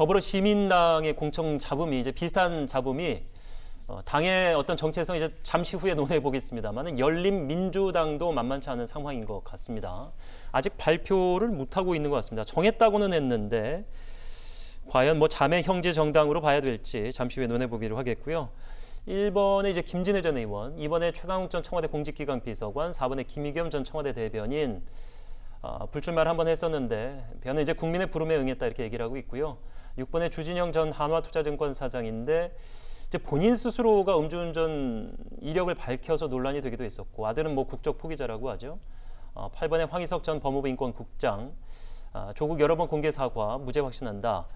더불어시민당의 공천 잡음이 이제 비슷한 잡음이 당의 어떤 정체성 이제 잠시 후에 논해 보겠습니다만은 열린민주당도 만만치 않은 상황인 것 같습니다. 아직 발표를 못 하고 있는 것 같습니다. 정했다고는 했는데 과연 뭐 자매 형제 정당으로 봐야 될지 잠시 후에 논해 보기로 하겠고요. 1번에 이제 김진애 전 의원, 2번에 최강욱 전 청와대 공직기강 비서관, 4번에 김의겸 전 청와대 대변인 불출마를 한번 했었는데 변은 이제 국민의 부름에 응했다 이렇게 얘기를 하고 있고요. 6번에 주진영 전 한화투자증권 사장인데 이제 본인 스스로가 음주운전 이력을 밝혀서 논란이 되기도 했었고 아들은 뭐 국적 포기자라고 하죠. 8번에 황희석 전 법무부 인권국장, 조국 여러 번 공개 사과, 무죄 확신한다.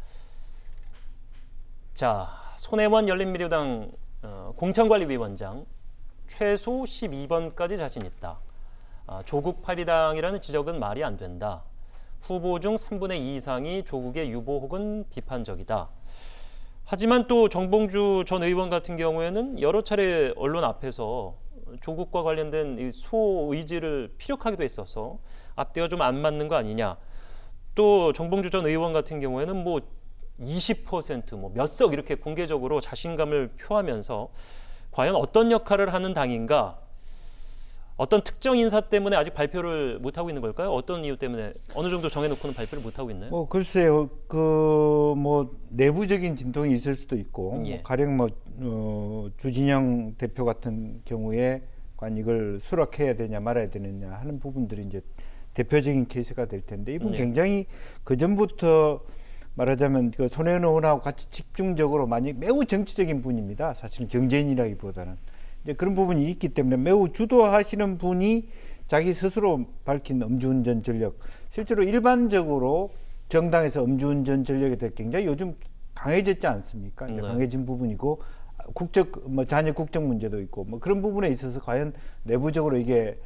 자, 손혜원 열린민주당 공천관리위원장 최소 12번까지 자신 있다. 조국 8위당이라는 지적은 말이 안 된다. 후보 중 3분의 2 이상이 조국의 유보 혹은 비판적이다. 하지만 또 정봉주 전 의원 같은 경우에는 여러 차례 언론 앞에서 조국과 관련된 이 수호 의지를 피력하기도 했어서 앞뒤가 좀 안 맞는 거 아니냐. 또 정봉주 전 의원 같은 경우에는 뭐 20% 뭐 몇 석 이렇게 공개적으로 자신감을 표하면서 과연 어떤 역할을 하는 당인가? 어떤 특정 인사 때문에 아직 발표를 못 하고 있는 걸까요? 어떤 이유 때문에 어느 정도 정해놓고는 발표를 못 하고 있나요? 글쎄요, 내부적인 진통이 있을 수도 있고, 예. 가령 주진영 대표 같은 경우에 과연 이걸 수락해야 되냐 말아야 되느냐 하는 부분들이 이제 대표적인 케이스가 될 텐데 이분 굉장히 그 전부터 말하자면 그 손혜원 의원하고 같이 집중적으로 매우 정치적인 분입니다. 사실은 정치인이라기보다는. 그런 부분이 있기 때문에 매우 주도하시는 분이 자기 스스로 밝힌 음주운전 전력, 실제로 일반적으로 정당에서 음주운전 전력에 대해 굉장히 요즘 강해졌지 않습니까? 네. 강해진 부분이고 자녀 국적 문제도 있고 그런 부분에 있어서 과연 내부적으로 이게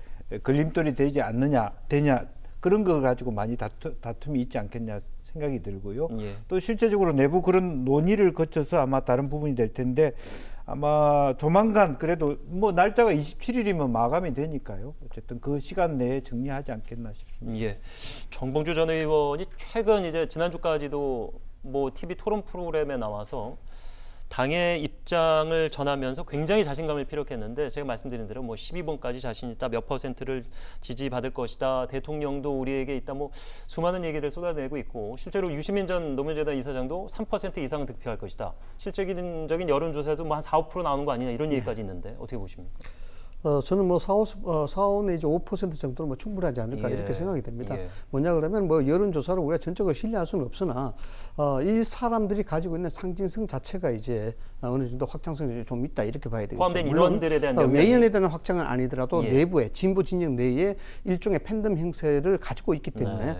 걸림돌이 되지 않느냐 되냐 그런 거 가지고 많이 다툼이 있지 않겠냐 생각이 들고요. 예. 또 실제적으로 내부 그런 논의를 거쳐서 아마 다른 부분이 될 텐데 아마 조만간 그래도 날짜가 27일이면 마감이 되니까요. 어쨌든 그 시간 내에 정리하지 않겠나 싶습니다. 예. 정봉주 전 의원이 최근 이제 지난주까지도 TV 토론 프로그램에 나와서 당의 입장을 전하면서 굉장히 자신감을 피력했는데 제가 말씀드린 대로 12번까지 자신 있다, 몇 %를 지지받을 것이다, 대통령도 우리에게 있다, 수많은 얘기를 쏟아내고 있고 실제로 유시민 전 노무현재단 이사장도 3% 이상은 득표할 것이다. 실질적인 여론조사에도 한 4, 5% 나오는 거 아니냐 이런 얘기까지 있는데 어떻게 보십니까? 저는 4, 5 내지 5% 정도는 충분하지 않을까 이렇게 생각이 됩니다. 뭐냐 그러면 여론조사를 우리가 전적으로 신뢰할 수는 없으나 이 사람들이 가지고 있는 상징성 자체가 이제 어느 정도 확장성이 좀 있다 이렇게 봐야 되겠죠. 포함된 인원들에 대한 외연에 대한 확장은 아니더라도 내부에 진보 진영 내에 일종의 팬덤 형세를 가지고 있기 때문에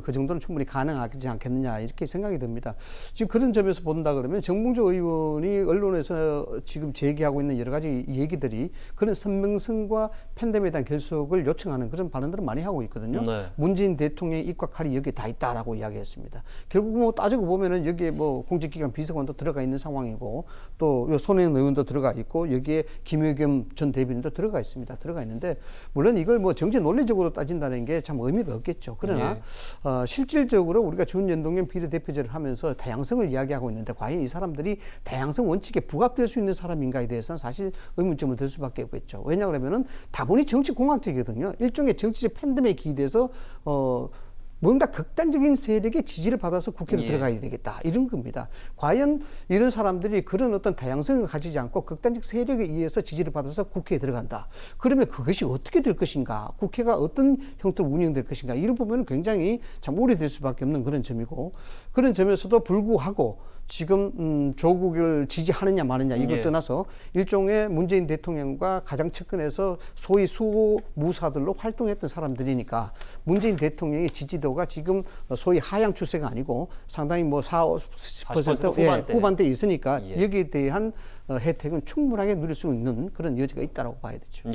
그 정도는 충분히 가능하지 않겠느냐 이렇게 생각이 듭니다. 지금 그런 점에서 본다 그러면 정봉주 의원이 언론에서 지금 제기하고 있는 여러 가지 얘기들이 그런 선명성과 팬덤에 대한 결속을 요청하는 그런 발언들을 많이 하고 있거든요. 문재인 대통령의 입과 칼이 여기에 다 있다라고 이야기했습니다. 결국 따지고 보면은 여기에 공직기관 비서관도 들어가 있는 상황이고 또 손혜원 의원도 들어가 있고 여기에 김의겸 전 대변인도 들어가 있습니다. 들어가 있는데 물론 이걸 정치 논리적으로 따진다는 게 참 의미가 없겠죠. 그러나 실질적으로 우리가 준연동형 비례대표제를 하면서 다양성을 이야기하고 있는데 과연 이 사람들이 다양성 원칙에 부합될 수 있는 사람인가에 대해서는 사실 의문점을 들 수밖에 없겠죠. 왜냐 그러면은 다분히 정치공학적이거든요. 일종의 정치적 팬덤에 기대서 뭔가 극단적인 세력의 지지를 받아서 국회로 들어가야 되겠다 이런 겁니다. 과연 이런 사람들이 그런 어떤 다양성을 가지지 않고 극단적 세력에 의해서 지지를 받아서 국회에 들어간다. 그러면 그것이 어떻게 될 것인가? 국회가 어떤 형태로 운영될 것인가? 이런 부분은 굉장히 참 우려될 수밖에 없는 그런 점이고 그런 점에서도 불구하고 지금 조국을 지지하느냐 마느냐 이걸 떠나서 일종의 문재인 대통령과 가장 측근에서 소위 수호무사들로 활동했던 사람들이니까 문재인 대통령의 지지도가 지금 소위 하향 추세가 아니고 상당히 4, 50% 후반대에 있으니까 여기에 대한 혜택은 충분하게 누릴 수 있는 그런 여지가 있다고 봐야 되죠.